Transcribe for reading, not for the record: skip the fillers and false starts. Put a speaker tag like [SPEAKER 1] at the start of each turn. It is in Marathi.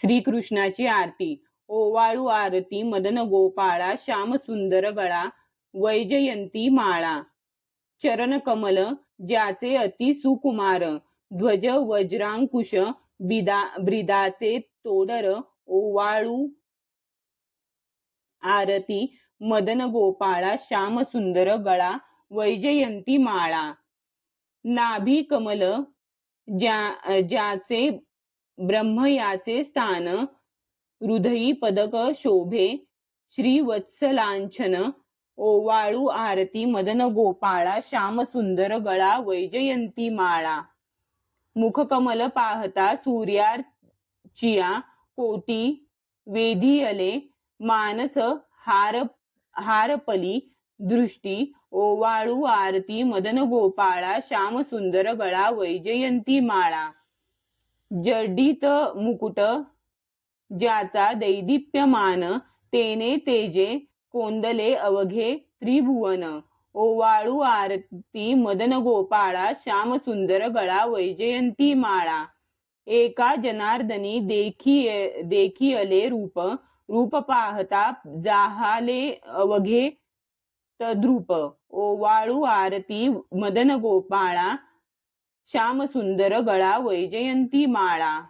[SPEAKER 1] श्रीकृष्णाची आरती. ओवाळू आरती मदन गोपाळा, श्याम सुंदर गळा, वैजयंती माळा. चरण कमल ज्याचे अति सुकुमार, ध्वज वज्रांकुश ब्रिदाचे तोडर. ओवाळू आरती मदन गोपाळा, श्याम सुंदर गळा, वैजयंती माळा. नाभी कमल ज्याचे ब्रह्म याचे स्थान, हृदयी पदक शोभे श्रीवत्सलांछन. ओवाळू आरती मदन गोपाळा, श्याम सुंदर गळा, वैजयंती माळा. मुखकमल पाहता सूर्यार्चिया, कोटी वेधियले मानस हारपली दृष्टी. ओवाळू आरती मदन गोपाळा, श्याम सुंदर गळा, वैजयंती माळा. जडित मुकुट ज्याचा दैदिप्यमान, तेने तेजे कोंदले अवघे त्रिभुवन. ओवाळू आरती मदन गोपाळा, श्याम सुंदर गळा, वैजयंती माळा. एका जनार्दनी देखियले रूप, रूप पाहता जाहाले अवघे तद्रूप. ओवाळू आरती मदन गोपाळा, श्याम सुंदर गळा, वैजयंती माळा.